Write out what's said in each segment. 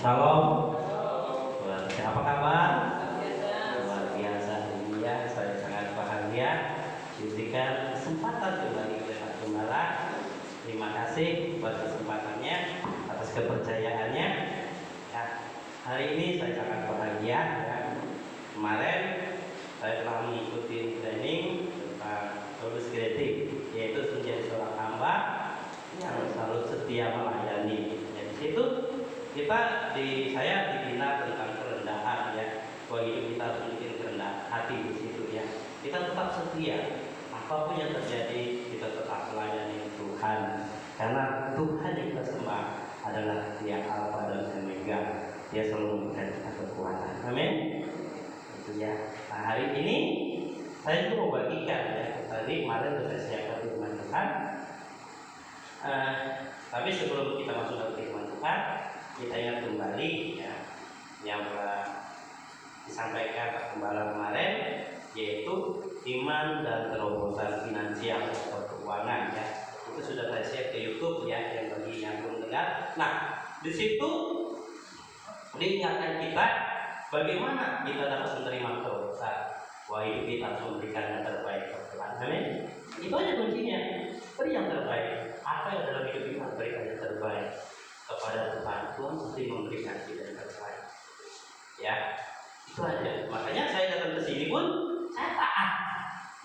Shalom. Apa kabar? Luar biasa. Ya, saya sangat bahagia diberikan kesempatan kembali oleh Pak Gembala. Terima kasih buat kesempatannya, atas kepercayaannya. Ya, hari ini saya sangat bahagia. Ya. Kemarin saya telah mengikuti training tentang lulus kreatif, yaitu menjadi seorang hamba yang selalu setia melayani. Ya, di situ saya dibina tentang kerendahan, ya. Bahwa hidup kita harus memiliki kerendahan hati di situ, ya. Kita tetap setia, apapun yang terjadi kita tetap melayani Tuhan, karena Tuhan yang kita sembah adalah Dia Alfa dan Omega. Dia selalu memberikan kita kekuatan. Amin. Itu ya. Nah, hari ini saya juga mau bagikan, ya. Tadi kemarin sudah saya siapkan firman Tuhan. Tapi sebelum kita masuk ke firman Tuhan, kita ingat kembali, ya, yang disampaikan Pak Gembala kemarin, yaitu iman dan terobosan finansial atau keuangan, ya. Itu sudah saya share ke YouTube, ya, yang bagi yang belum dengar. Nah, di situ diingatkan kita bagaimana kita dapat menerima terobosan. Wah, hidup kita harus memberikan yang terbaik kepada Tuhan. Amin. Itu aja kuncinya. Beri yang terbaik. Apa yang dalam hidup kita berikan yang terbaik kepada Tuhan. Tuhan pasti memberikan kita yang terbaik. Ya, itu aja. Makanya saya datang ke sini pun saya taat.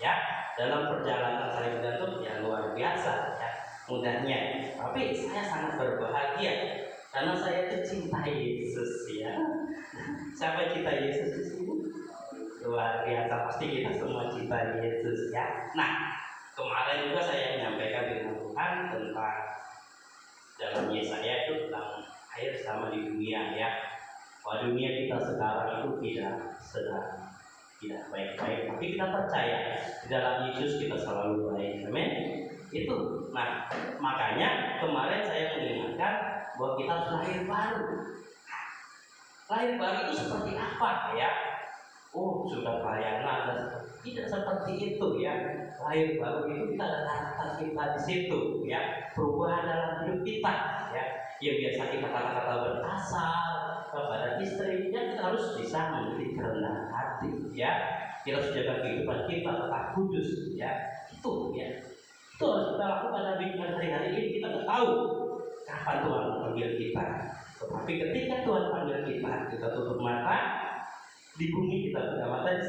Ya, dalam perjalanan saya bergantung ya luar biasa, ya, mudahnya. Tapi saya sangat berbahagia karena saya cinta Yesus, ya. Siapa cinta Yesus di sini? Luar biasa, pasti kita semua cinta Yesus, ya. Nah, kemarin juga saya menyampaikan firman Tuhan tentang dalam Yesaya itu tentang air sama di dunia, ya. Bahwa dunia kita sekarang itu tidak baik-baik, tapi kita percaya di dalam Yesus kita selalu baik. Amin. Itu. Nah, makanya kemarin saya mengingatkan bahwa kita harus lahir baru. Lahir baru itu seperti apa, ya? Oh, sudah pelayanan, tidak seperti itu, ya. Lahir baru itu kita ada kata kita di situ, ya. Perubahan dalam hidup kita, ya. Yang biasa kita kata-kata berkasar kepada istri, ya, kita harus bisa memiliki kerendahan hati, ya. Kita harus jaga kehidupan kita tetap kudus, ya. Itu, ya. Itu harus kita lakukan dalam hari-hari ini. Kita nggak tahu kapan Tuhan memanggil kita, tetapi ketika Tuhan panggil kita tutup mata. Di bumi kita punya mata di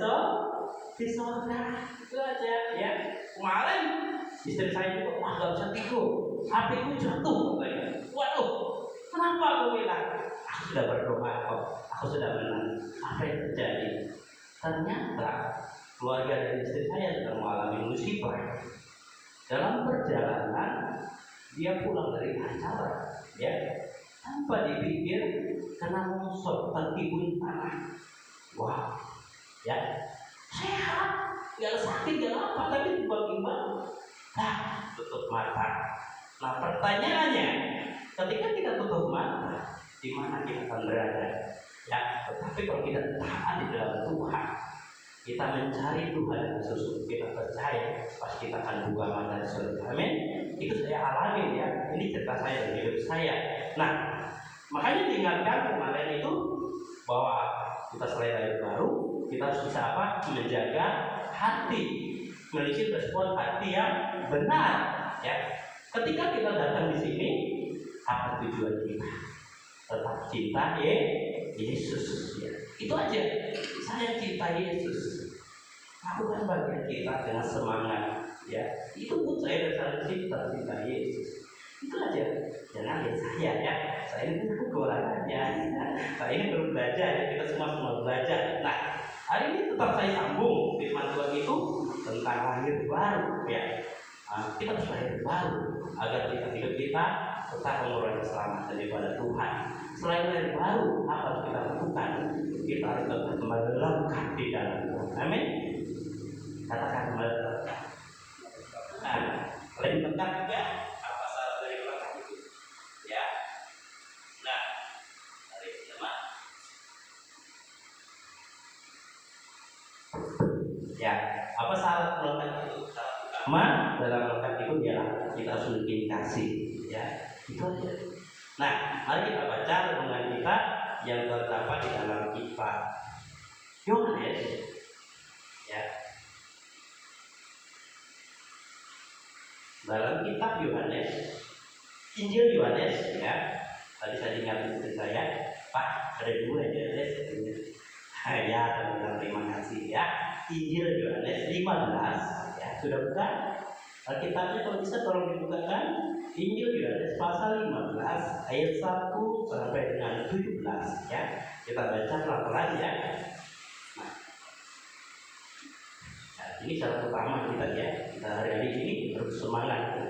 sorga. Itu aja, ya. Kemarin istri saya juga nggak bisa tidur, HP-ku jatuh, katanya. Waduh, kenapa aku bilang? Aku sudah berdoa kok, aku sudah menang. Apa yang terjadi? Ternyata keluarga dari istri saya sedang mengalami musibah. Dalam perjalanan dia pulang dari acara, ya, tanpa dipikir kena longsor tertimbun tanah. Wah, ya, sehat, nggak sakit, nggak apa, tapi tiba-tiba, tutup mata. Nah, pertanyaannya, ketika kita tutup mata, di mana kita akan berada? Ya, tetapi kalau kita taat di dalam Tuhan, kita mencari Tuhan yang sesungguhnya, kita percaya, pasti kita akan buka mata di surga. Amin. Itu saya alami, ya. Ini cerita saya dan hidup saya. Nah, makanya diingatkan kemarin itu bahwa kita selain lahir baru, kita harus bisa apa? Menjaga hati, memiliki respon hati yang benar, ya. Ketika kita datang di sini, apa tujuan kita? Tetap cinta Yesus, ya. Itu aja. Saya cinta Yesus. Lakukan bagian kita dengan semangat, ya. Itu pun saya dasar cinta Yesus. Itu aja. Jangan lihat saya, ya. Saya ini bukan golangannya. Saya ini belum belajar, ya. Kita semua belajar. Nah, hari ini tetap saya sambung firman Tuhan itu tentang lahir baru, ya. Kita harus lahir baru agar hidup kita tetap memperoleh keselamatan daripada Tuhan. Selain lahir baru, apa harus kita lakukan? Kita harus tetap melekat di dalam Tuhan. Amin. Katakan melekat. Nah, lebih melekat juga. Apa syarat dari melekat itu? Ya. Nah, dari pertama, ya, apa syarat melekat itu? Syarat utama dalam melekat itu ialah kita harus memiliki kasih, ya. Itu aja. Nah, mari kita baca renungan kita yang terdapat di dalam kitab Yohanes, ya. Dalam kitab Yohanes, Injil Yohanes, ya. Tadi saya ingat ke saya, Pak, ada dua Yohanes. Ya, terima kasih ya. Injil Yohanes 15, ya. Sudah buka? Alkitabnya kalau bisa tolong dibukakan. Injil Yohanes pasal 15 ayat 1 sampai dengan 17, ya. Kita baca pelan-pelan, ya. Nah, ini syarat utama kita, ya. Kita hari ini harus semangat.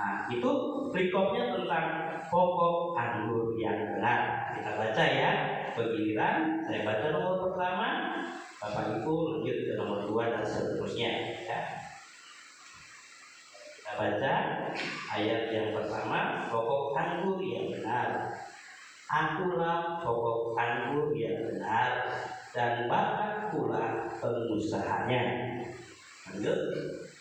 Nah, itu perikopnya tentang pokok anggur yang benar. Kita baca, ya. Begiliran, saya baca nomor pertama, Bapak Ibu lanjut ke nomor 2 dan seterusnya, ya. Kita baca ayat yang pertama, pokok anggur yang benar. Akulah pokok anggur yang benar, dan Bapa pula pengusahanya. Lanjut.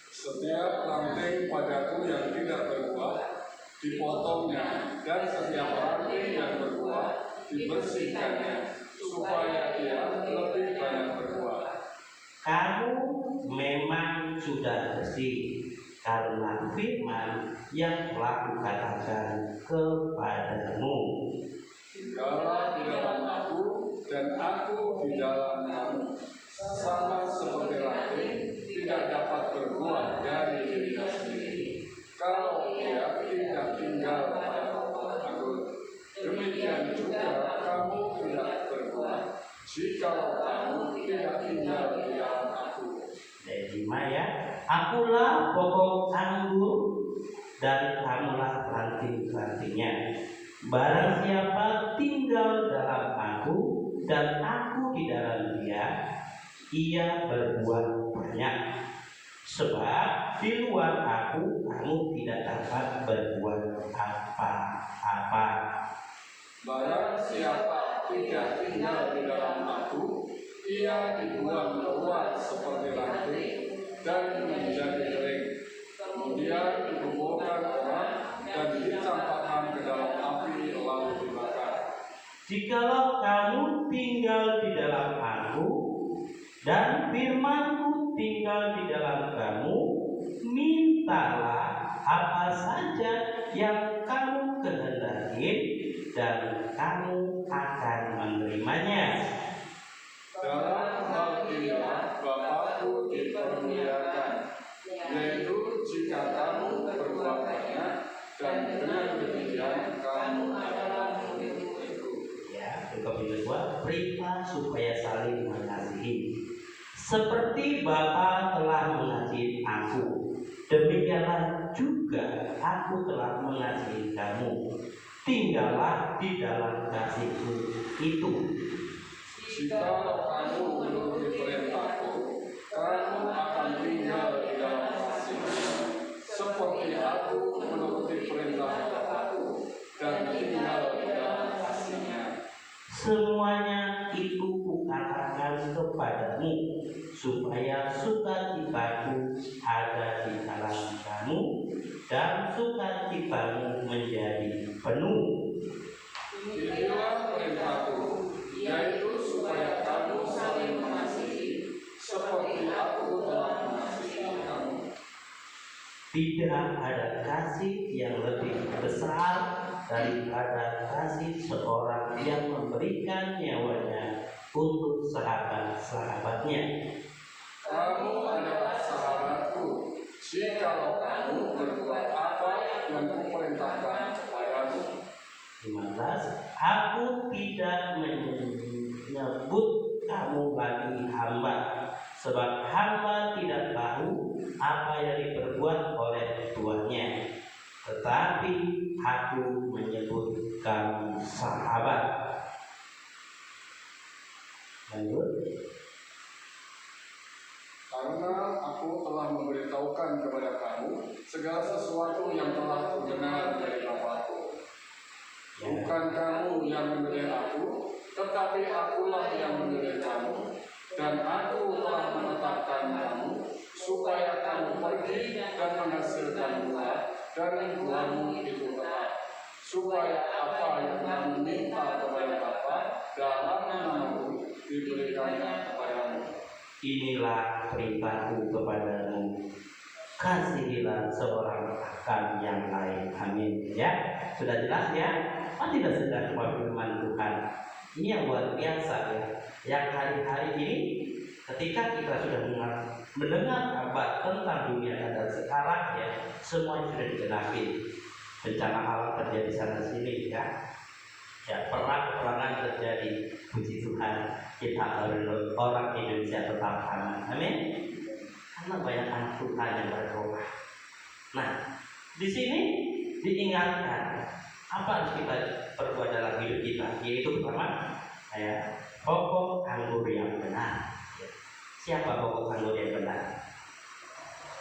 Setiap ranting padaku yang tidak berbuah dipotongnya, dan setiap ranting yang berbuah dibersihkannya, supaya ia lebih banyak berbuah. Kamu memang sudah bersih karena firman yang telah kukatakan kepadamu. Tinggallah di dalam aku, dan aku di dalam kamu. Sama seperti ranting tidak dapat berbuah dari dirinya sendiri kalau ia tidak tinggal pada pokok anggur. Demikian juga kamu tidak berbuah jikalau kamu tidak tinggal di dalam aku. Ayat 5, ya. Akulah pokok anggur dan kamulah ranting-rantingnya. Barang siapa tinggal dalam aku dan aku di dalam dia, ia berbuah banyak. Sebab di luar aku kamu tidak dapat berbuat apa-apa. Barang siapa tidak tinggal di dalam aku, ia dibuang keluar seperti ranting dan menjadi kering. Kemudian dikumpulkan orang dan dicampakkan ke dalam api lalu dibakar. Jikalau kamu tinggal di dalam aku dan firman-Ku tinggal di dalam kamu, mintalah apa saja yang kamu kehendaki dan kamu akan menerimanya. Dalam hal inilah Bapa-Ku dipermuliakan, yaitu jika kamu berbuat banyak, dan dengan demikian kamu adalah murid-murid-Ku. Ya, berikut kedua, perintah supaya saling mengasihi. Seperti Bapa telah mengasihi aku, demikianlah juga aku telah mengasihi kamu. Tinggallah di dalam kasih-Ku itu. Jikalau kamu menuruti perintah-Ku, kamu akan tinggal di dalam kasih-Ku, seperti aku menuruti perintah Bapa-Ku dan tinggal di dalam kasih-Nya. Semuanya itu kukatakan kepadamu, supaya sukacitaku ada di dalam kamu, dan sukacitamu menjadi penuh. Inilah perintah-Ku, yaitu supaya kamu saling mengasihi, seperti aku telah mengasihi kamu. Tidak ada kasih yang lebih besar daripada kasih seorang yang memberikan nyawanya untuk sahabat-sahabatnya. Kamu adalah sahabatku, jikalau kamu berbuat apa yang kuperintahkan kepadamu. 15. Aku tidak menyebut kamu lagi hamba, sebab hamba tidak tahu apa yang diperbuat oleh tuannya, tetapi aku menyebut kamu sahabat. Lanjut. Karena aku telah memberitahukan kepada kamu segala sesuatu yang telah kudengar dari Bapa-Ku. Bukan kamu yang memilih aku, tetapi akulah yang memilih kamu, dan aku telah menetapkan kamu, supaya kamu pergi dan menghasilkan buah, dan buahmu itu tetap, supaya apa yang kamu minta kepada Bapa dalam namaku diberikannya kepadamu. Inilah perintahku kepadamu, kasihilah seorang akan yang lain. Amin. Ya, sudah jelas ya? Tidak sedang firman Tuhan. Ini yang luar biasa ya. Yang hari-hari ini ketika kita sudah mendengar kabar tentang dunia dan sekarang ya, semuanya sudah digenapi. Bencana alam terjadi sana sini ya. Ya, peperangan terjadi. Puji Tuhan, kita orang Indonesia tetap aman. Amin. Karena banyak anak Tuhan yang berdoa. Nah, di sini diingatkan apa harus kita perbuat dalam hidup kita, yaitu pertama, pokok anggur yang benar. Siapa pokok anggur yang benar?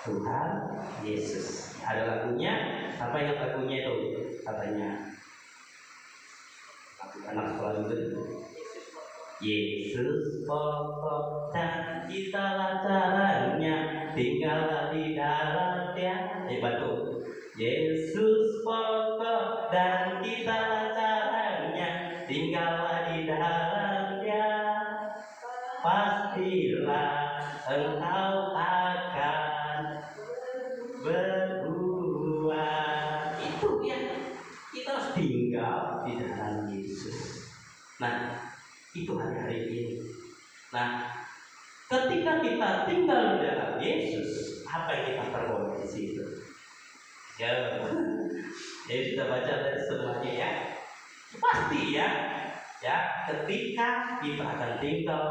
Tuhan Yesus. Ada lagunya, apa yang lagunya itu? Katanya anak sekolah itu, Yesus pokok dan citalah caranya, tinggallah di dalamnya. Bantu. Yesus pokok dan citalah caranya, tinggallah di dalamnya. Pastilah engkau akan berbuah. Itu ya, kita harus tinggal di dalam Yesus. Nah, itu hari-hari ini. Nah, ketika kita tinggal di dalam Yesus, apa yang kita perbuat di situ? Ya, sudah baca dari semuanya ya. Pasti ya. Ya, ketika kita akan tinggal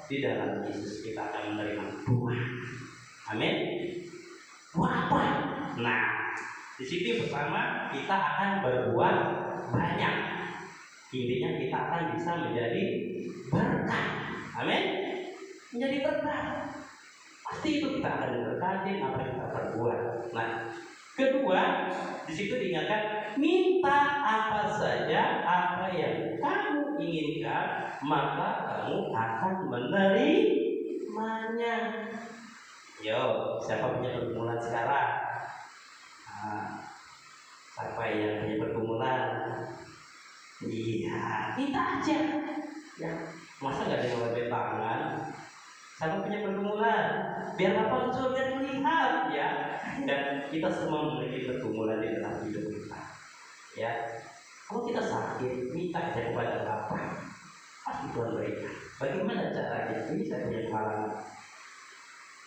di dalam Yesus, kita akan menerima buah. Amin. Buah apa? Nah, di sini pertama kita akan berbuat banyak. Intinya kita akan bisa menjadi berkat. Amin. Menjadi berkat. Pasti itu kita akan diberkati apa yang kita perbuat. Nah, kedua, di situ diingatkan, minta apa saja apa yang kamu inginkan, maka kamu akan menerimanya. Yo, siapa punya pergumulan sekarang? Siapa yang punya pergumulan? Iya, minta aja. Ya, masa nggak ada yang lebih tangan? Siapa punya pergumulan? Biar apa surga melihat ya. Dan kita semua memiliki pergumulan di dalam hidup kita. Ya, kalau kita sakit, minta aja kepada Bapa. Pasti Tuhan berikan. Bagaimana caranya? Ini saya punya pengalaman.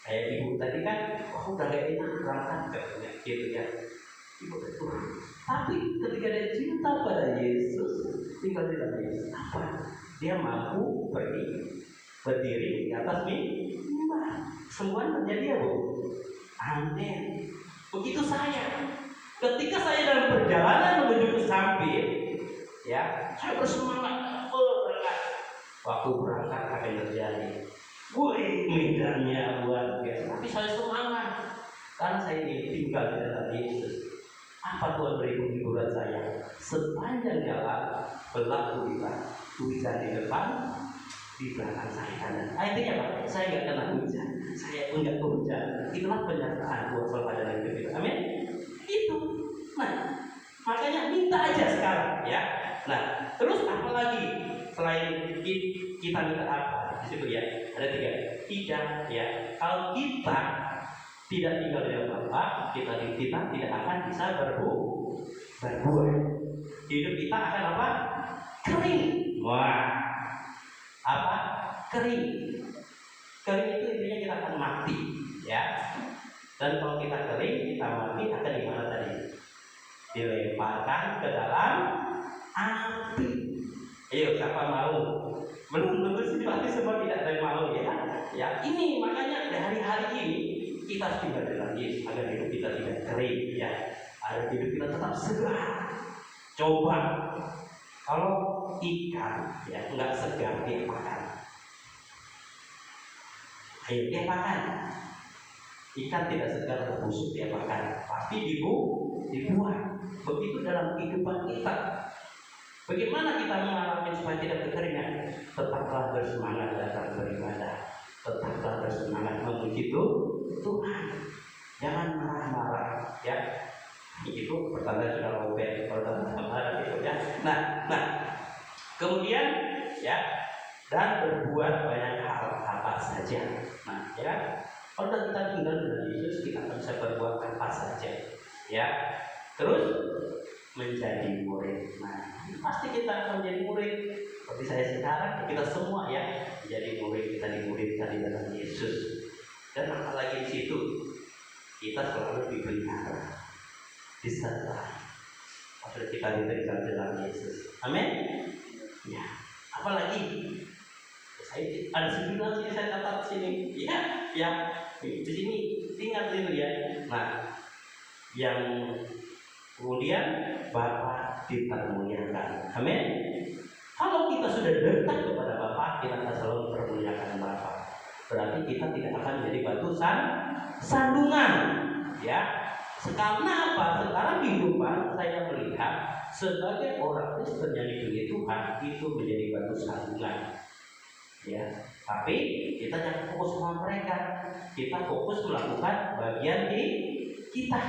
Kayak ibu tadi kan, udah gak enak berangkat gitu ya. Ibu itu. Tapi ketika dia cinta pada Yesus, tinggal di dalam Yesus, apa? Dia mampu berdiri di atas mimbar. Semua terjadi ya Bu. Amin. Begitu saya, ketika saya dalam perjalanan menuju ke samping, ya, saya bersemangat. Waktu berangkat apa yang terjadi? Medannya luar biasa. Tapi saya semangat karena saya ingin tinggal di dalam Yesus. Apa Tuhan beri penghiburan saya? Sepanjang jalan berlaku hujan di depan, di belakang saya kanan. Artinya apa? Saya nggak kena hujan, saya pun nggak hujan. Itulah pernyataan Tuhan pada hidup kita. Amin. Itu. Nah, makanya minta aja sekarang, ya. Nah, terus apa lagi selain kita minta apa? Di situ ya, ada 3. Tidak, ya. Kalau kita tidak tinggal di dalam Bapa, kita tidak akan bisa berbuah. Hidup kita akan apa? Kering. Wah. Apa? Kering. Kering itu intinya kita akan mati, ya. Dan kalau kita kering, kita mati akan di mana tadi? Dilemparkan ke dalam api. Ayo, siapa mau? Belum tentu sih pasti semua tidak ada yang mau ya. Ya, ini makanya hari-hari ini kita harus tinggal dalam Yesus agar hidup kita tidak kering ya. Agar hidup kita tetap segar. Coba kalau ikan ya nggak segar dia makan. Ayo dia makan. Ikan tidak segar terbusuk dia makan, tapi dibuang. Begitu dalam kehidupan kita. Bagaimana kita mengalami supaya tidak kekeringan? Tetaplah bersemangat datang beribadah. Tetaplah bersemangat memuji Tuhan. Jangan marah-marah, ya. Itu pertanda sudah robek, pertanda marah gitu ya. Nah, kemudian ya, dan berbuat banyak hal apa saja. Nah, ya, kalau kita tinggal dengan Yesus, kita bisa berbuat apa saja, ya. Terus menjadi murid. Nah, pasti kita akan menjadi murid. Seperti saya sekarang, kita semua ya menjadi murid, kita dimuridkan di dalam Yesus. Dan apalagi di situ, kita selalu dipelihara, disertai. Maksudnya kita diberikan dalam Yesus. Amin. Ya, apalagi saya ada 9 sini saya catat sini. Ya, di sini ingat itu ya. Nah, yang kemudian Bapa dipermuliakan. Amin. Kalau kita sudah dekat kepada Bapa, kita akan selalu mempermuliakan Bapa. Berarti kita tidak akan menjadi batu sandungan. Ya. Karena apa? Sekarang kehidupan saya melihat sebagai orang Kristen yang dipilih Tuhan itu menjadi batu sandungan. Ya, tapi kita jangan fokus sama mereka. Kita fokus melakukan bagian di kita.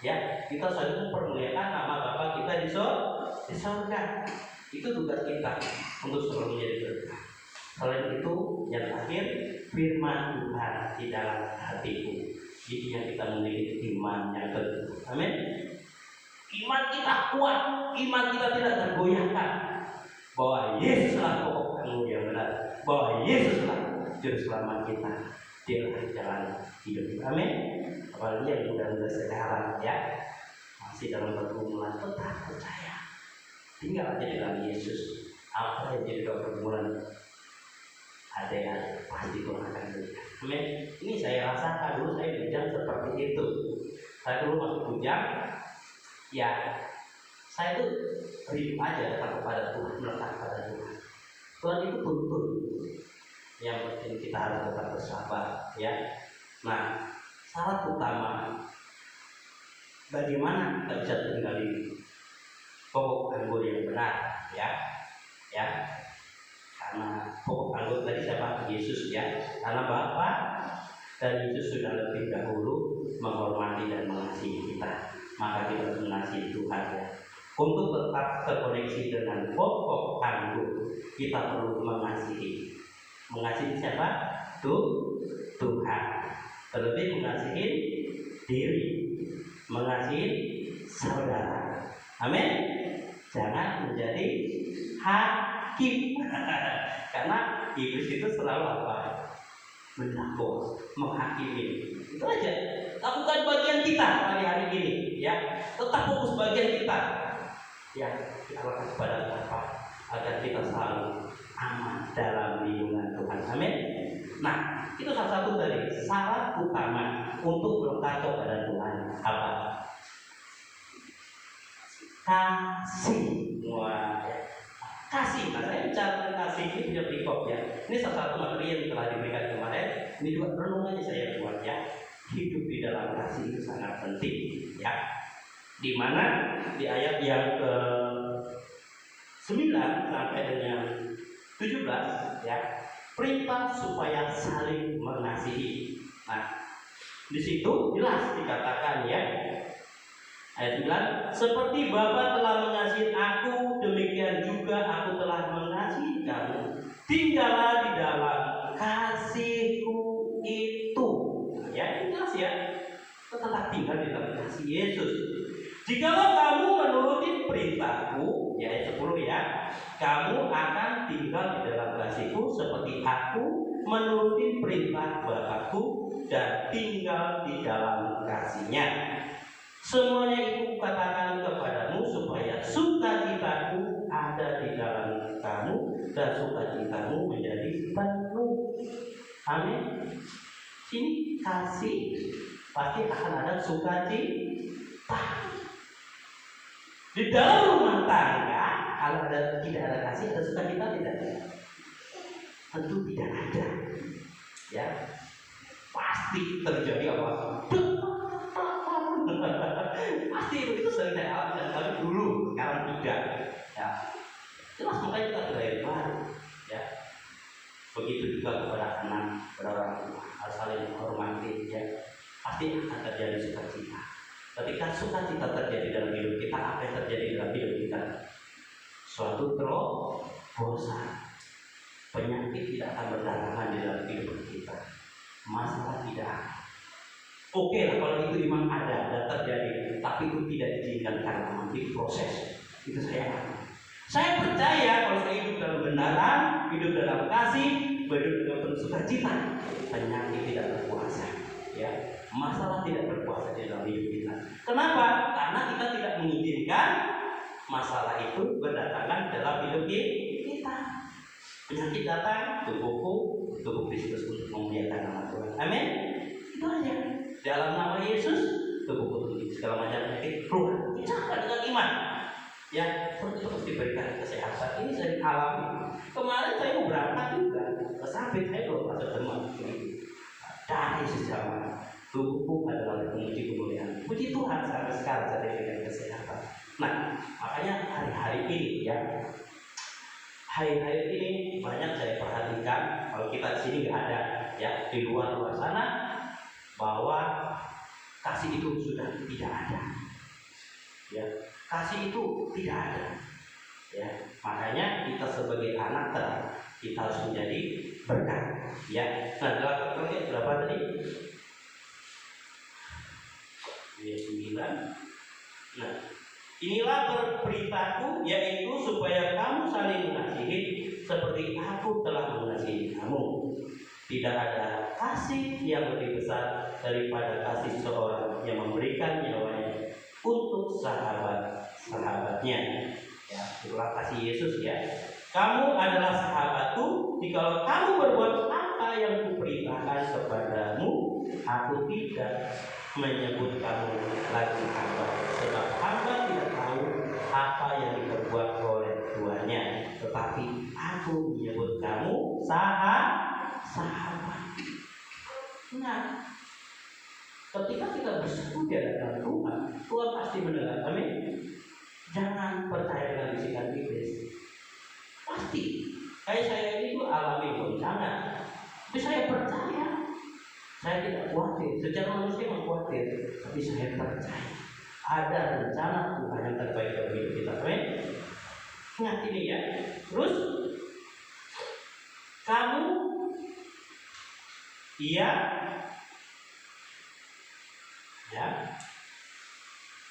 Ya, kita selalu mempermuliakan nama Bapa kita di surga. Itu tugas kita untuk selalu menjadi berkat. Selain itu, yang terakhir, firman Tuhan di dalam hatiku. Ini yang kita memiliki iman yang teguh. Amin. Iman kita kuat, iman kita tidak tergoyahkan. Bahwa Yesuslah pokok tanggung yang benar. Bahwa Yesuslah juru selamat kita. Dialah jalan hidup. Amin. Apalagi yang muda-muda sekarang ya, masih dalam pergumulan, tetap percaya. Tinggal aja dalam Yesus. Apa yang jadi pergumulan? Ada yang pasti Tuhan akan berikan. Amin. Ini saya rasakan dulu saya bujang seperti itu. Saya dulu masuk bujang, ya saya tuh rindu aja datang kepada Tuhan, melekat kepada Tuhan. Tuhan itu tuntun. Yang penting kita harus tetap bersabar, ya. Nah, syarat utama bagaimana kita bisa tinggal di pokok anggur yang benar, ya. Karena pokok anggur tadi siapa? Yesus ya. Karena Bapa dan Yesus sudah lebih dahulu menghormati dan mengasihi kita, maka kita harus mengasihi Tuhan ya. Untuk tetap terkoneksi dengan pokok anggur, kita perlu mengasihi. Mengasihi siapa? Tuhan. Terlebih mengasihi diri, mengasihi saudara. Amin. Jangan menjadi hakim. Karena iblis itu selalu apa? Mendakwa, menghakimi. Itu aja. Lakukan bagian kita hari-hari ini, ya. Tetap fokus bagian kita. Ya, kita lakukan kepada Bapa agar kita selalu aman dalam lindungan Tuhan. Amin. Nah, itu salah satu dari syarat utama untuk melekat kepada Tuhan. Apa? Kasih. Wah, ya. Kasih. Nah, saya bicara kasih ini punya perikop ya. Ini salah satu materi yang telah diberikan kemarin. Ini juga renungannya saya buat ya. Hidup di dalam kasih itu sangat penting ya. Di mana di ayat yang ke-9 sampai dengan 17 ya, perintah supaya saling mengasihi. Nah, di situ jelas dikatakan ya, ayat 9, seperti Bapa telah mengasihi aku, demikian juga aku telah mengasihi kamu. Tinggallah di dalam kasihku itu. Ya, ini jelas ya. Tetap tinggal di dalam kasih Yesus. Jikalau kamu menuruti perintahku, ya ayat 10 ya, kamu akan tinggal di dalam kasihku seperti aku menuruti perintah Bapakku dan tinggal di dalam kasihnya. Semuanya itu katakan kepadamu supaya sukacitaku ada di dalam kamu dan sukacitamu menjadi penuh. Amin. Sini kasih pasti akan ada sukacita. Di dalam rumah tangga kalau tidak ada kasih, ada sukacita tidak? Tentu tidak ada. Ya, pasti terjadi apa? Pasti itu sering saya alami, tapi dulu, sekarang tidak. Ya, jelas makanya kita belajar baru. Ya, begitu juga kepada anak, kepada orang tua, harus saling menghormati. Ya, pasti akan terjadi sukacita. Ketika sukacita terjadi dalam hidup kita, apa yang terjadi dalam hidup kita? Suatu terobosan. Penyakit tidak akan berdatangan di dalam hidup kita. Masalah tidak. Oke lah kalau itu memang ada dan terjadi, tapi itu tidak diizinkan karena nanti proses. Itu saya percaya kalau saya hidup dalam kebenaran, hidup dalam kasih, hidup dalam penuh sukacita, penyakit tidak berkuasa. Ya, masalah tidak berkuasa di dalam hidup kita. Kenapa? Karena kita tidak mengizinkan masalah itu berdatangan dalam hidup kita. Penyakit datang, tubuhku Kristus untuk memuliakan nama Tuhan. Amin. Itu aja. Dalam nama Yesus, tubuhku tubuh segala macam penyakit keluar. Bicara dengan iman. Ya, itu pasti berikan kesehatan. Ini saya alami. Kemarin saya mau berangkat juga, sampai saya belum merasa demam. Dari sejauh tubuhku adalah memuji kemuliaan. Puji Tuhan sampai sekarang saya diberikan kesehatan. Nah, makanya hari-hari ini ya. Hari-hari ini banyak saya perhatikan kalau kita di sini nggak ada ya di luar sana bahwa kasih itu sudah tidak ada ya, kasih itu tidak ada ya, makanya kita sebagai anak kita harus menjadi berkat ya. Nah, dalam berapa tadi? 9. Nah, inilah beritaku, yaitu supaya kamu saling mengasihi seperti aku telah mengasihi kamu. Tidak ada kasih yang lebih besar daripada kasih seorang yang memberikan nyawanya untuk sahabatnya. Ya, itulah kasih Yesus ya. Kamu adalah sahabatku jikalau kamu berbuat apa yang kuperintahkan kepadamu. Aku tidak menyebut kamu lagi hamba, sebab hamba tidak tahu apa yang diperbuat oleh tuannya, tetapi aku menyebut kamu sahabat. Nah, ketika kita bersekutu di hadapan Tuhan, Tuhan pasti mendengar. Amin. Jangan percaya dengan bisikan iblis. Pasti. Kayak saya ini tuh alami goncangan, tapi saya percaya. Saya tidak khawatir, secara manusia memang khawatir, tapi saya percaya ada rencana Tuhan yang terbaik dalam hidup kita. Amin. Ingat ini ya. Terus kamu ya,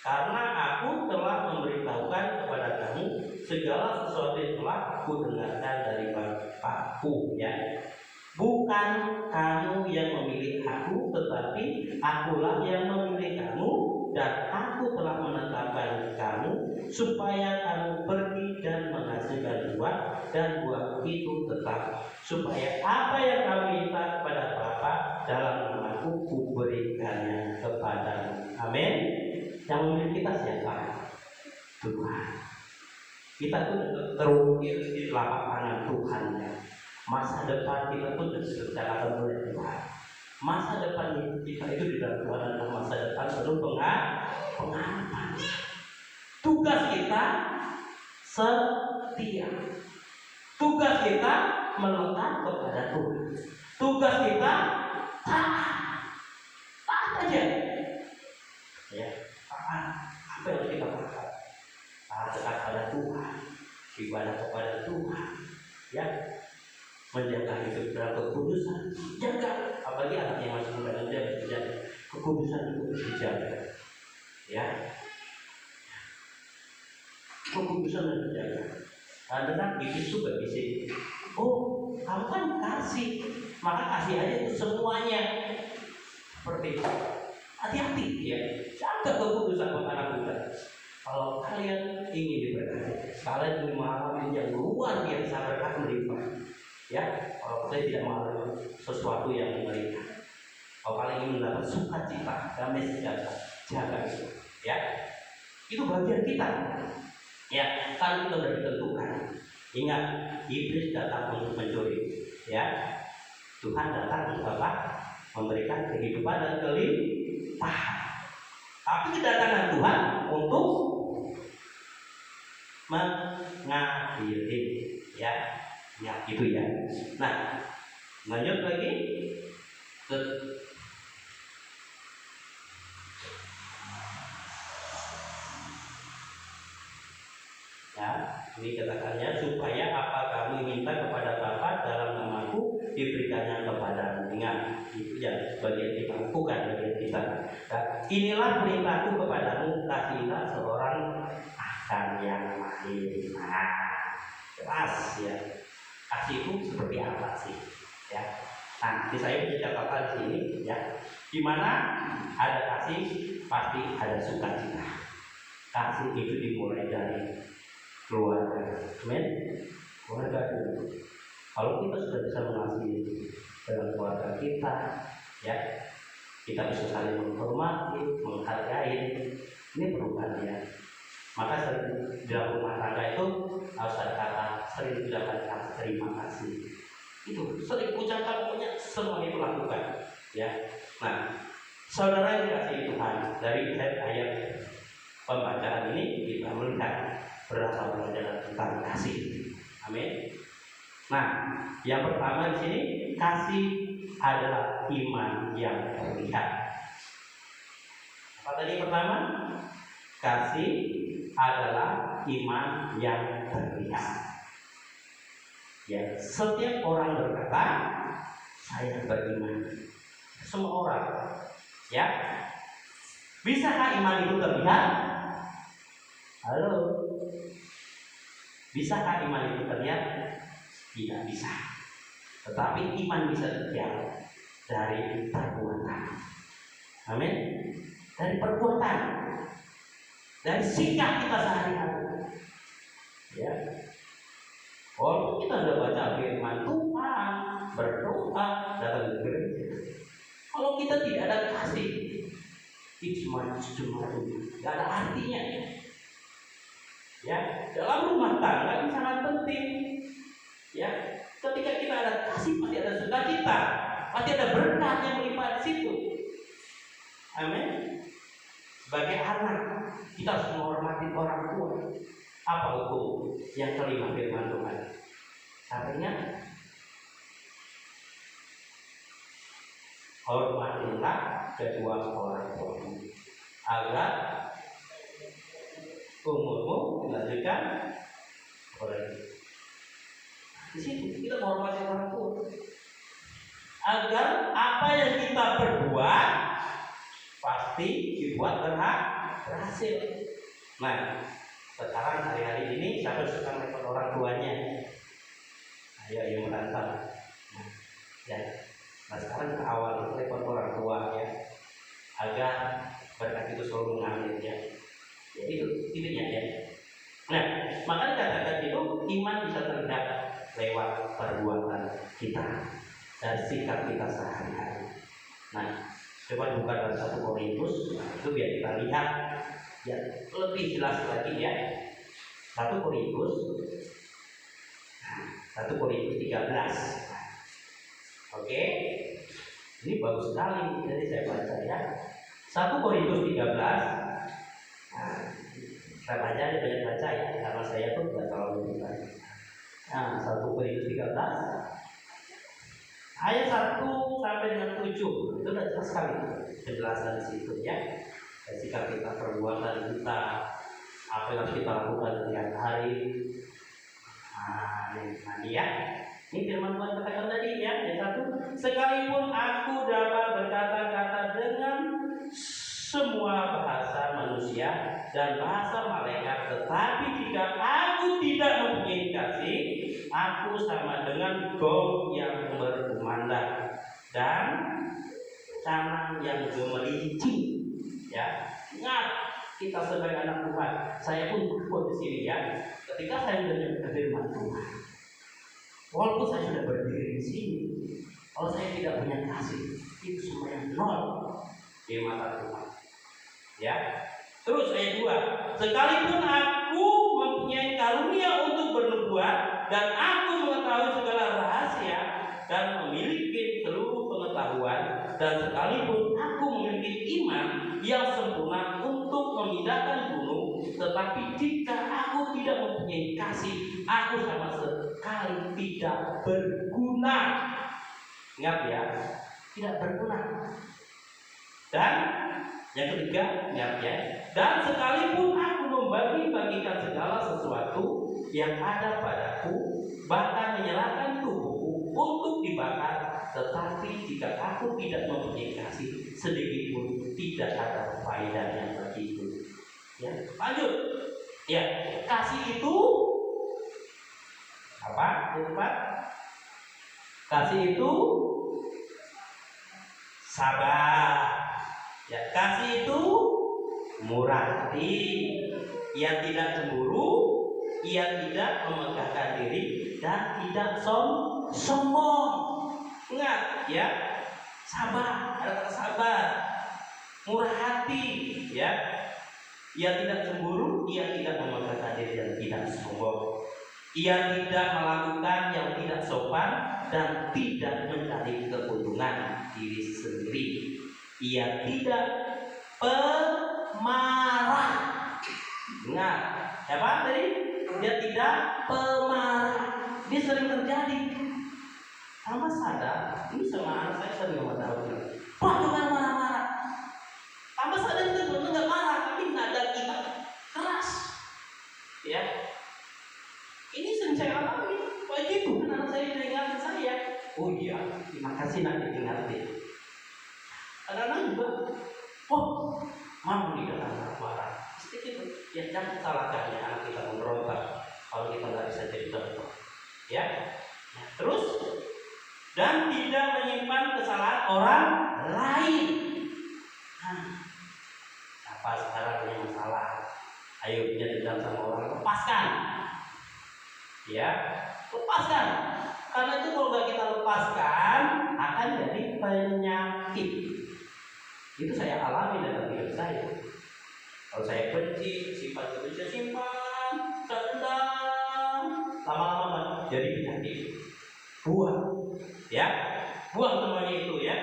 karena aku telah memberitahukan kepada kamu segala sesuatu yang telah kudengarkan dari Bapakku ya. Bukan kamu yang memilih aku, tetapi akulah yang memilih kamu, dan aku telah menetapkan kamu supaya kamu pergi dan menghasilkan buah, dan buah itu tetap, supaya apa yang kamu minta kepada Bapa dalam namaku kuberikannya kepadamu. Amin. Yang memilih kita siapa? Tuhan. Kita tuh terukir di telapak tangan Tuhan ya. Masa depan kita pun direncanakan oleh Tuhan. Masa depan kita itu di dalam Tuhan adalah masa depan penuh pengharapan. Tugas kita setia. Tugas kita melekat kepada Tuhan. Tugas kita taat aja. Ya, taat. Apa yang kita lakukan? Taat kepada Tuhan, ibadah kepada Tuhan. Ya. Menjaga hidup dalam kekudusan, jaga, apalagi anak yang masih muda dan dia menjaga kekudusan itu dijaga, ya, kekudusan dan dijaga. Karena iblis juga bisa, oh kamu kan kasih, maka kasih aja itu semuanya, seperti itu. Hati-hati ya, jaga kekudusan anak muda. Kalau kalian ingin diberkati, kalian ingin mengalami yang luar biasa berkat melimpah. Ya, kalau saya tidak mau sesuatu yang mengerikan. Kalau kalian ingin mendapat sukacita, damai sejahtera, jaga itu. Ya, itu bagian kita. Ya, kan kita sudah ditentukan. Ingat, iblis datang untuk mencuri. Ya, Tuhan datang untuk apa? Memberikan kehidupan dan kelimpahan. Tapi kedatangan Tuhan untuk mengadili. Ya. Ya, itu ya. Nah, lanjut lagi. itu yang bagian kita, bukan bagian kita. Nah, inilah perintahku kepadamu, kasihilah seorang akan yang lain. Nah, jelas ya. Kasih itu seperti apa sih? Ya. Nah, di saya punya catatan di sini ya. Di mana ada kasih pasti ada sukacita. Kasih itu dimulai dari keluarga. Amin. Keluarga dulu. Kalau kita sudah bisa mengasihi dengan keluarga kita, ya, kita bisa saling menghormati, menghargai. Ini perubahan ya. Maka dalam rumah tangga itu harus ada kata sering ucapkan terima kasih. Itu sering ucapkan, pokoknya semua itu lakukan. Ya. Nah, saudara yang dikasihi Tuhan, dari ayat pembacaan ini kita melihat berapa pelajaran tentang kasih. Amin. Nah, yang pertama di sini, kasih adalah iman yang terlihat. Apa tadi yang pertama? Kasih adalah iman yang terlihat. Ya, setiap orang berkata, saya beriman. Semua orang, ya. Bisakah iman itu terlihat? Halo. Bisakah iman itu terlihat? Tidak bisa. Tetapi iman bisa terlihat dari perbuatan. Amin. Dari perbuatan. Dari sikap kita sehari-hari. Ya. Walaupun kita sudah baca firman Tuhan, berdoa, datang ke gereja, kalau kita tidak ada kasih, itu cuma tidak ada artinya. Ya, dalam rumah tangga ini sangat penting. Ya, ketika kita ada kasih pasti ada sukacita, pasti ada berkat yang melimpah di situ. Amin. Sebagai anak, kita harus menghormati orang tua. Apa hukum yang kelima firman Tuhan? Artinya, hormatilah kedua orang tuamu, agar umurmu dilanjutkan oleh. Di situ kita menghormati orang tua, agar apa yang kita perbuat pasti dibuat berhasil. Nah, sekarang hari-hari ini siapa suka repot orang tuanya? Ayo yang menantang. Nah, ya. Nah, sekarang kita awal repot orang tua ya, agar berkat itu selalu mengalir ya. Ya itu intinya ya. Nah, maka dikatakan itu iman bisa terlihat lewat perbuatan kita dan sikap kita sehari-hari. Nah, coba buka dalam 1 Korintus, itu biar kita lihat ya lebih jelas lagi ya. 1 Korintus 13. Oke. Ini bagus sekali, jadi saya baca ya. 1 Korintus 13. Nah, saya baca, dia banyak baca ya, karena saya tuh tidak terlalu baca. Nah, 1 Korintus 13 ayat 1 sampai dengan 7 itu sudah jelas sekali penjelasan di situ ya. Sikap kita, perbuatan kita, apa yang harus kita lakukan setiap hari. Nah, ya. Ini firman Tuhan katakan tadi ya, ayat 1. Sekalipun aku dapat berkata-kata dengan semua bahasa manusia dan bahasa malaikat, tetapi jika aku tidak mempunyai kasih, aku sama dengan gong yang berkumandang dan canang yang gemericing. Ya, ingat kita sebagai anak Tuhan. Saya pun berpikir di sini ya. Ketika saya mendengar firman Tuhan, walaupun saya sudah berdiri di sini, kalau saya tidak punya kasih, itu semua yang nol di mata Tuhan. Ya. Terus ayat 2. Sekalipun aku mempunyai karunia untuk bernubuat dan aku mengetahui segala rahasia dan memiliki seluruh pengetahuan, dan sekalipun aku memiliki iman yang sempurna untuk memindahkan gunung, tetapi jika aku tidak mempunyai kasih, aku sama sekali tidak berguna. Ingat ya, tidak berguna. Dan yang ketiga, ingat ya, dan sekalipun aku membagi-bagikan segala sesuatu yang ada padaku, bahkan menyerahkan tubuhku untuk dibakar, tetapi jika aku tidak mempunyai kasih sedikit pun, tidak ada faedahnya bagiku. Ya, lanjut. Ya, kasih itu apa? Cepat. Kasih itu sabar. Ya, kasih itu murah hati. Ia tidak cemburu, ia tidak memegahkan diri, dan tidak sombong. Ingat ya, sabar, ada kata sabar, murah hati, ya. Ia tidak cemburu, ia tidak memegahkan diri dan tidak sombong. Ia tidak melakukan yang tidak sopan dan tidak mencari keuntungan diri sendiri. Ia tidak pemarah. Ingat, apa tadi? Dia tidak pemarah. Ini sering terjadi. Sama sadar, ini sama anak saya sering tahu. Pak, jangan marah-marah. Tambah sadar itu betul nggak marah, tapi nada kita keras. Ya, ini sering saya alami. Wajib bukan anak saya ingatkan saya. Oh iya, terima kasih nak diingatin. Anak-anak juga, oh, mau nih dalam marah. Sedikit, ya jangan salahkan ya anak kita memberontak kalau kita nggak bisa jadi contoh. Ya, nah, terus dan tidak menyimpan kesalahan orang lain. Nah, apa sekarang punya masalah? Ayo punya dendam sama orang, lepaskan. Ya, lepaskan. Karena itu kalau nggak kita lepaskan akan jadi penyakit. Itu saya alami dalam hidup saya. Kalau saya benci, sifat itu saya simpan, saya dendam, lama-lama jadi penyakit. Buang, ya, buang semuanya itu ya.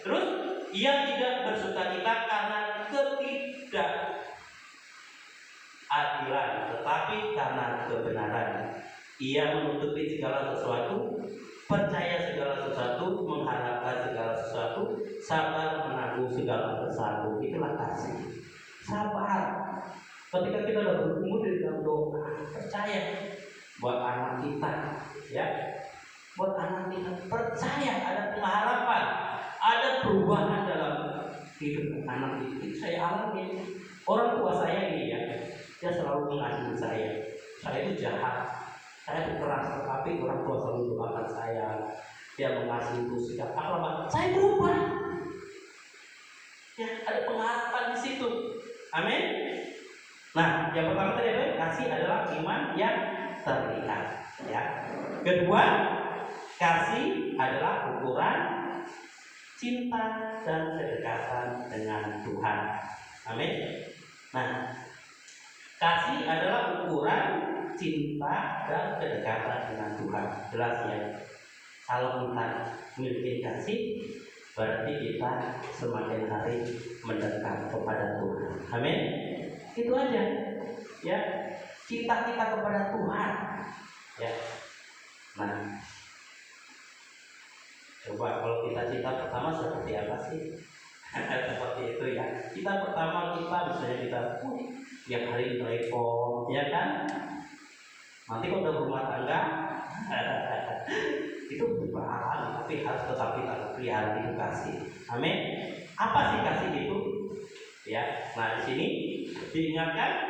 Terus ia tidak bersukacita karena ketidakadilan, tetapi karena kebenaran. Ia menutupi segala sesuatu, percaya segala sesuatu, mengharapkan segala sesuatu, sabar menanggung segala sesuatu. Itulah kasih. Sabar. Ketika kita sudah bertumbuh di dalam doa, percaya buat anak kita, ya, buat anak kita, percaya ada pengharapan, ada perubahan dalam hidup anak itu. Saya alami. Orang tua saya ini ya, dia selalu mengasihi saya. Saya itu jahat. Saya itu keras, tetapi orang tua selalu doakan saya. Dia mengasihi sikap akhlak. Saya berubah. Ya, ada pengharapan di situ. Amin. Nah, yang pertama tadi apa? Kasih adalah iman yang terlihat. Ya. Kedua, kasih adalah ukuran cinta dan kedekatan dengan Tuhan. Amin. Nah, kasih adalah ukuran cinta dan kedekatan dengan Tuhan. Jelas ya. Kalau kita memiliki kasih, berarti kita semakin hari mendekat kepada Tuhan. Amin. Itu aja. Ya. Cinta kita kepada Tuhan. Ya. Nah, coba kalau kita cinta pertama seperti apa sih? Seperti itu ya. Cinta pertama kita misalnya kita tiap hari telepon, ya kan? Nanti kalau udah berumah tangga itu berpahala, tapi harus tetap kita pelihara itu kasih. Amin. Apa sih kasih itu? Ya. Nah, di sini diingatkan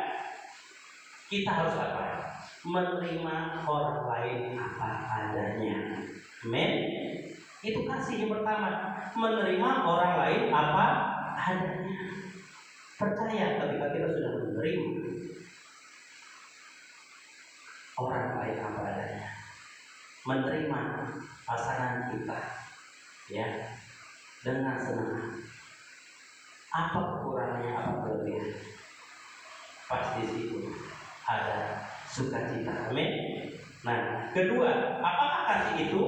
kita harus apa? Menerima orang lain apa adanya. Amin. Itu kasih yang pertama. Menerima orang lain apa adanya. Percaya ketika kita sudah menerima orang lain apa adanya, menerima pasangan kita, ya, dengan senang. Apa kekurangannya, apa kelebihan? Pas di situ ada sukacita. Amin. Nah, kedua, apakah kasih itu?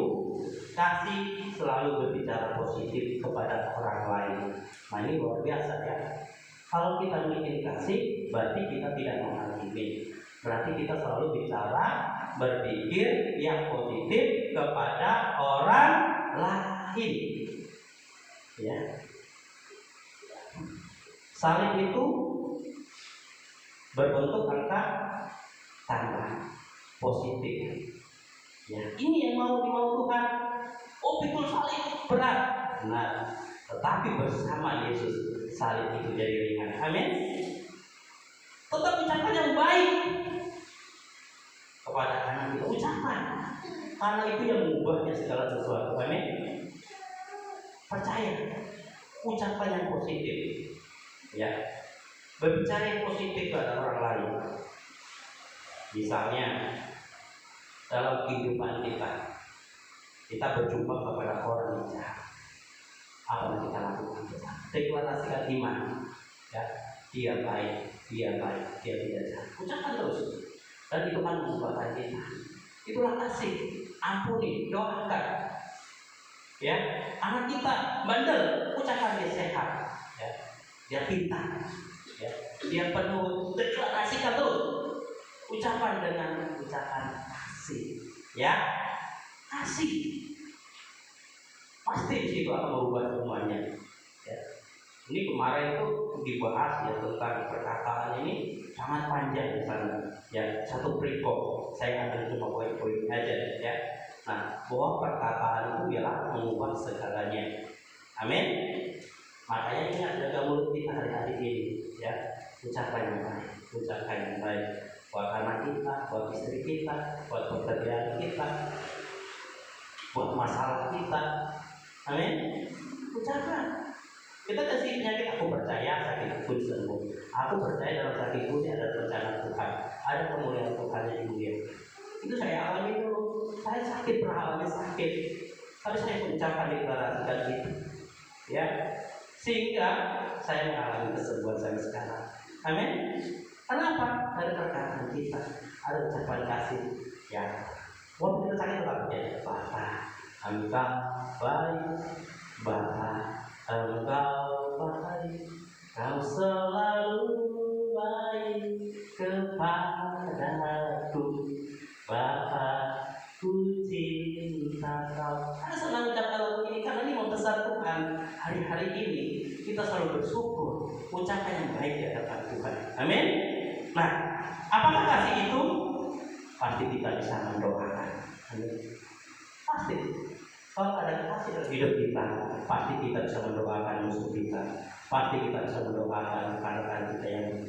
Kasih selalu berbicara positif kepada orang lain. Nah, ini luar biasa ya. Kalau kita memiliki kasih, berarti kita tidak menghakimi. Berarti kita selalu bicara, berpikir yang positif kepada orang lain. Ya. Salib itu berbentuk angka tambah positif. Ya, ini yang mau dimau Tuhan. Oh, pikul salib berat. Nah, tetapi bersama Yesus salib itu jadi ringan. Amin. Tetap ucapan yang baik kepada anak kita, ucapan. Karena itu yang mengubahnya segala sesuatu. Amin. Percaya, ucapan yang positif, ya. Berbicara yang positif pada orang lain. Misalnya dalam kehidupan kita berjumpa kepada orang yang jahat. Apa yang kita lakukan? Deklarasikan iman, ya. Dia baik, dia tidak jahat. Ucapkan terus, dan itu akan mengubahkan kita. Itulah kasih. Ampuni, doakan. Ya, anak kita bandel, ucapkan dia sehat, ya. Dia pintar, ya. Dia penuh, deklarasikan terus. Ucapan dengan ucapan kasih, ya. Kasih pasti di situ akan merubah semuanya, ya. Ini kemarin itu dibahas ya tentang perkataan ini sangat panjang di sana, ya. Satu perikop saya akan cuma poin-poin aja, ya. Nah, bahwa perkataan itu ialah mengubah segalanya. Amin. Makanya ingat jaga mulut kita hari-hari ini, ya. Ucapan yang baik, ucapan yang baik buat anak kita, buat istri kita, buat pekerjaan kita, buat masalah kita. Amin. Ucapan. Kita kasih penyakit, aku percaya sakit pun sembuh. Aku percaya dalam sakit pun ada rencana Tuhan, ada kemuliaan Tuhan yang mulia. Itu saya alami dulu. Saya sakit, pernah alami sakit, tapi saya ucapkan deklarasikan itu, ya. Sehingga saya mengalami kesembuhan saya sekarang. Amin. Kenapa? Ada perkataan kita, ada ucapan kasih, ya. Walaupun kita sakit tetap ya, Bapak, Engkau baik, Bapak, Engkau baik, Kau selalu baik kepadaku, Bapak, ku cinta Kau. Saya senang ucapkan lagu ini karena ini membesar Tuhan. Hari-hari ini kita selalu bersyukur, ucapan yang baik di hadapan Tuhan. Amin. Nah, apakah kasih itu? Pasti kita bisa mendoakan. Amin. Pasti. Kalau ada kasih dalam hidup kita, pasti kita bisa mendoakan musuh kita. Pasti kita bisa mendoakan rekan-rekan kita yang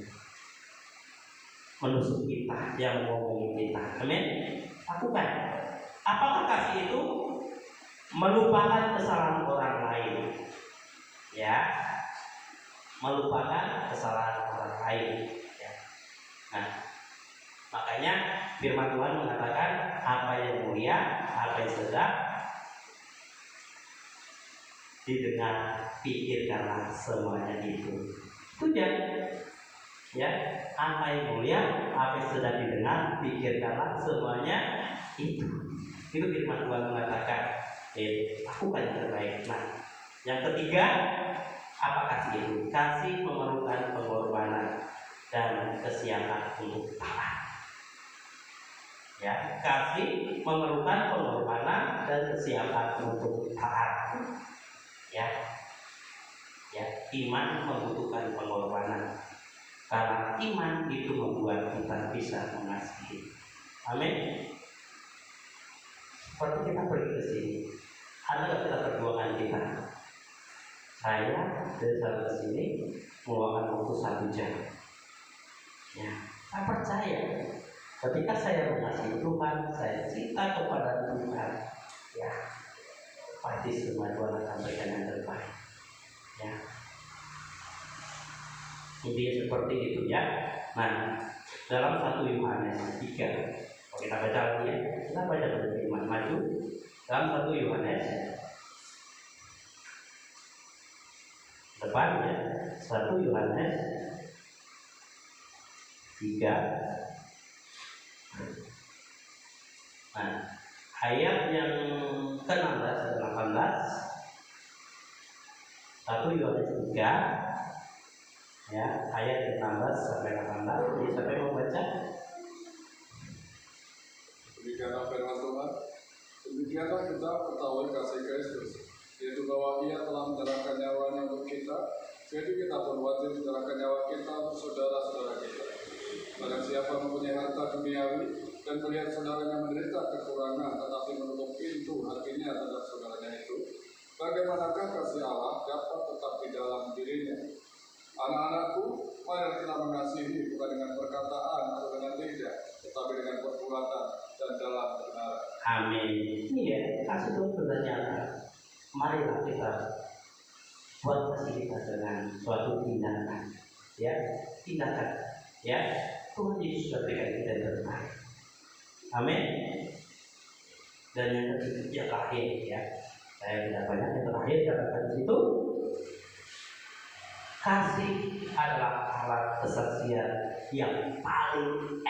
menusuk kita, yang ngomongin kita. Amin. Lakukan. Apakah kasih itu? Melupakan kesalahan orang lain, ya. Melupakan kesalahan orang lain, ya. Nah, makanya firman Tuhan mengatakan apa yang mulia, apa yang sedap didengar, pikirkanlah semuanya itu. Itu ya, apa yang mulia, apa yang sedap didengar, pikirkanlah semuanya itu. Itu firman Tuhan mengatakan, lakukan yang terbaik. Nah, yang ketiga, apa kasih itu? Kasih memerlukan pengorbanan dan kesiapan untuk taat. Ya, kasih memerlukan pengorbanan dan kesiapan untuk taat. Ya, iman membutuhkan pengorbanan. Karena iman itu membuat kita bisa mengasihi. Amin. Seperti kita pergi ke sini, ada nggak kita perjuangan kita? Saya dari sana ke sini meluangkan waktu 1 jam. Ya, saya percaya ketika saya mengasihi Tuhan, saya cinta kepada Tuhan, ya, pasti semua Tuhan akan berikan yang terbaik. Ya, intinya seperti itu, ya. Nah, dalam 1 Yohanes 3, kalau kita baca lagi ya, kita baca beriman maju. Dalam 1 Yohanes depan ya, 1 Yohanes 3. Nah, ayat yang ke-16 dan 18. 1 Yohanes 3 ya, ayat 16 sampai 18. Jadi siapa yang mau baca? Demikianlah firman Tuhan. Demikianlah kita ketahui kasih Kristus, yaitu bahwa Ia telah menyerahkan nyawanya untuk kita. Jadi kita pun wajib menyerahkan nyawa kita untuk saudara-saudara kita. Barang siapa mempunyai harta duniawi dan melihat saudaranya menderita kekurangan tetapi menutup pintu hatinya terhadap saudaranya itu, bagaimanakah kasih Allah dapat tetap di dalam dirinya? Anak-anakku, mari kita mengasihi bukan dengan perkataan atau dengan lidah, tetapi dengan perbuatan dan dalam kebenaran. Amin. Iya, kasih itu bernyata. Marilah kita buat kasih kita dengan suatu tindakan, ya, tindakan, ya. Tuhan Yesus sudah berikan kita yang terbaik. Amin. Dan yang terakhir, ya, saya tidak banyak yang terakhir katakan di situ. Kasih adalah alat kesaksian yang paling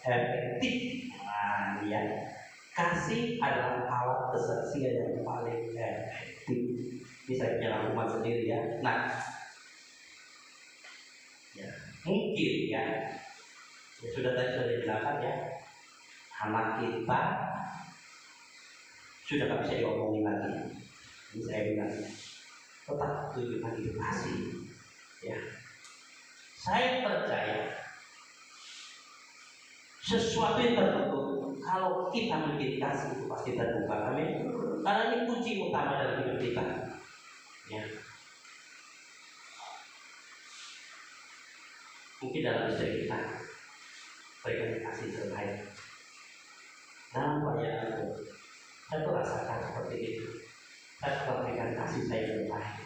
efektif. Nah, ya. Kasih adalah alat kesaksian yang paling efektif. Bisa punya rangkuman sendiri, ya. Nah, ya, mungkin ya sudah tadi sudah dijelaskan, ya. Anak kita sudah tak bisa diomongin lagi. Ini saya bilang, tetap tunjukkan itu kasih, ya. Saya percaya sesuatu yang tertutup kalau kita memiliki kasih itu pasti terbuka. Amin. Karena ini kunci utama dalam hidup kita, ya. Mungkin dalam istri kita berikan kasih terbaik. Dalam perjalanan itu saya rasakan seperti itu. Saya berikan kasih saya terbaik,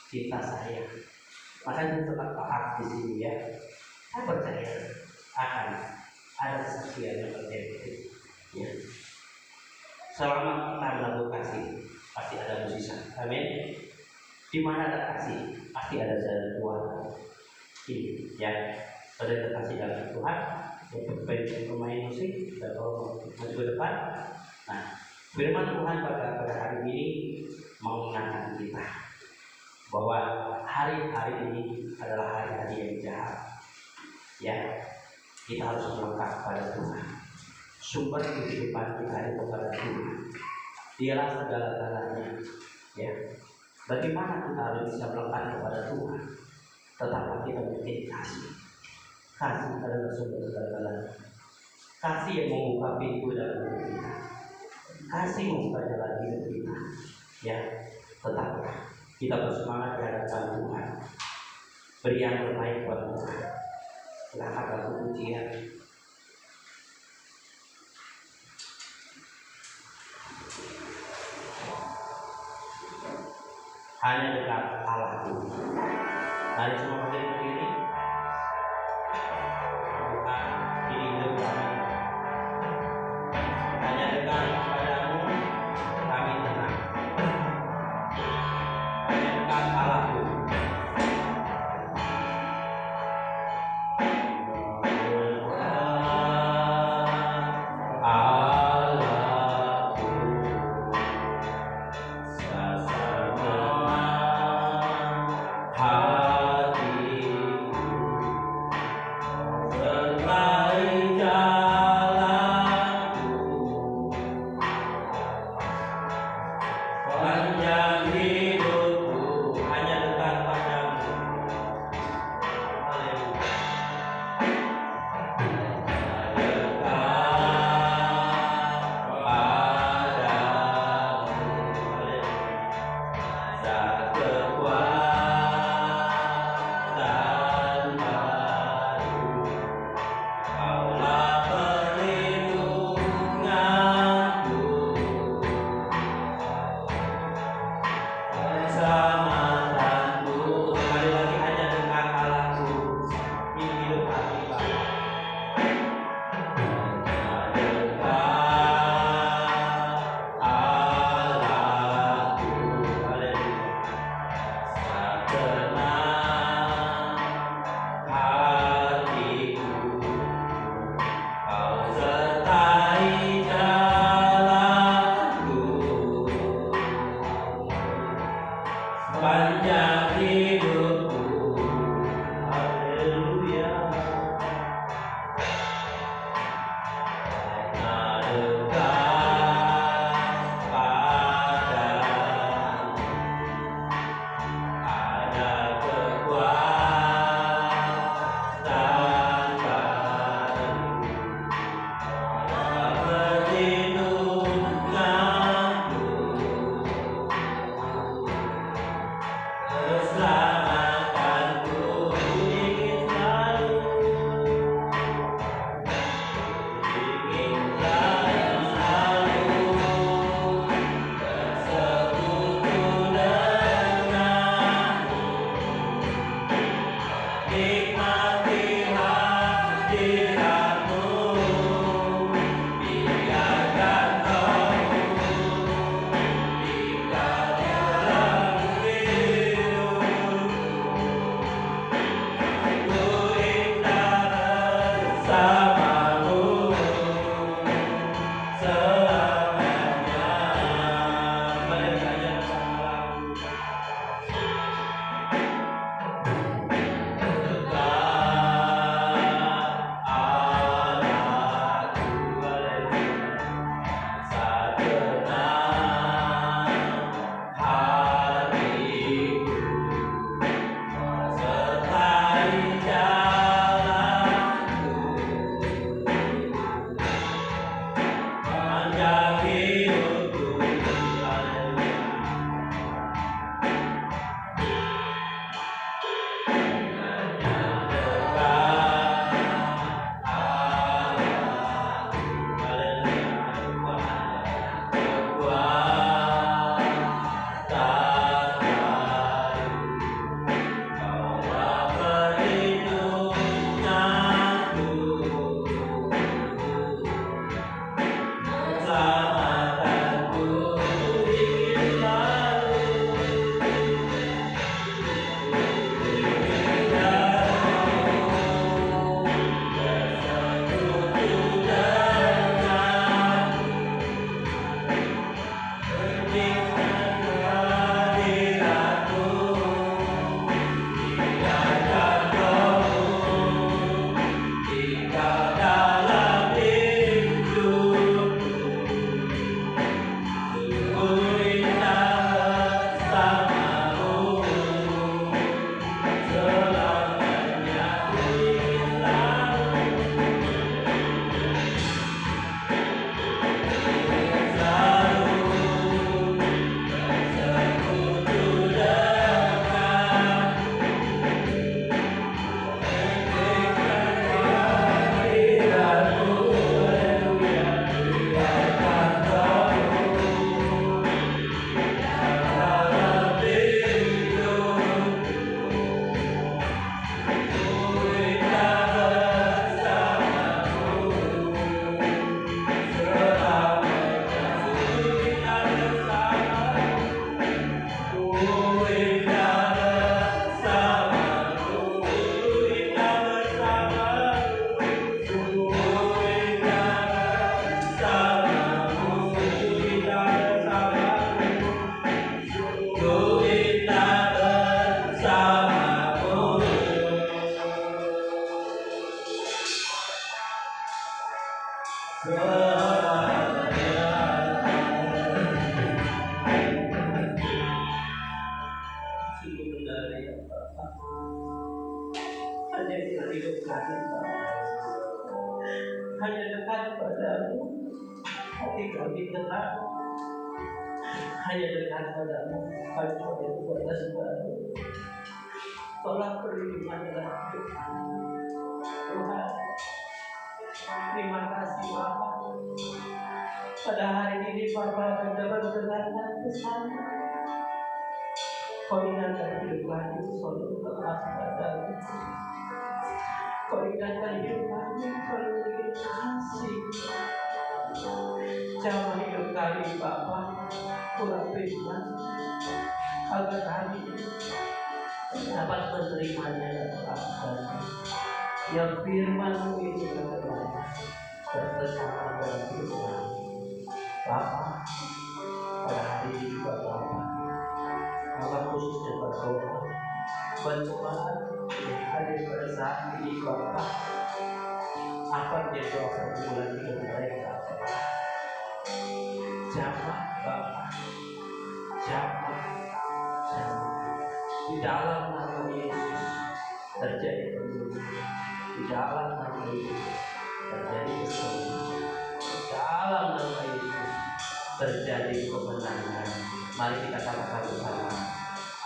cinta saya. Makanya tetap taat di sini, ya. Saya percaya akan ada kesaksian yang efektif, ya. Selama kita melakukan kasih, pasti ada mukjizat. Amin. Di mana ada kasih, pasti ada jalan keluar. Ini, ya. Ada kasih dalam Tuhan. Yang pemain musik, dan kalau maju ke depan. Nah, firman Tuhan pada hari ini mengingatkan kita bahwa hari-hari ini adalah hari-hari yang jahat, ya. Kita harus melekat pada Tuhan. Sumber kehidupan kita itu pada Tuhan. Dialah segala-galanya, ya. Bagaimana kita harus bisa melekat kepada Tuhan? Tetaplah kita memiliki kasih. Kasih adalah sumber segala-galanya. Kasih yang membuka pintu dalam hidup kita. Kasih membuka jalan hidup kita, ya. Tetaplah kita bersemangat di hadapan Tuhan. Beri yang terbaik buat Tuhan. Silakan lagu pujian. Hanya dekat Allah itu. Mari semua berdiri. Bukan di hidup kami. Hanya dekat kepadamu kami tenang. Hanya dekat Allah itu. Hanya dekat padamu, hati kami tenang. Hanya dekat padamu, kami boleh berbuat sesuatu. Tolong perlindungan dalam hidup kami. Tuhan, terima kasih Bapa. Pada hari ini Bapa akan dapat berkata bersama. Kau ingatkan hidup kami selalu tetap padamu. Kau ingatkan hidup kami selalu dengan kasih. Jangan hidup kami Bapa kurang firman, agar kami dapat menerimanya dan melakukannya. Yang firman-Mu itu benar bersama dalam hidup kami. Bapa, pada hari ini juga Bapa, Bapa khususnya berdoa bantuan yang hadir pada saat ini Bapa, apa menjadi doa pergumulan hidup mereka. Jamah Bapa, jamah di dalam nama Yesus terjadi penyembuhan, di dalam nama Yesus terjadi kesembuhan, di dalam nama Yesus terjadi kemenangan. Mari kita katakan bersama,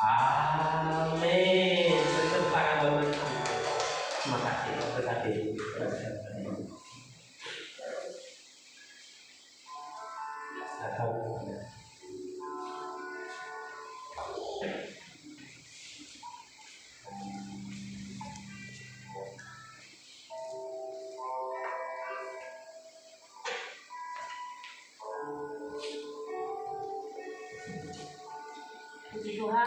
Amin. Beri tepuk tangan buat mereka. Terima kasih. Terima kasih.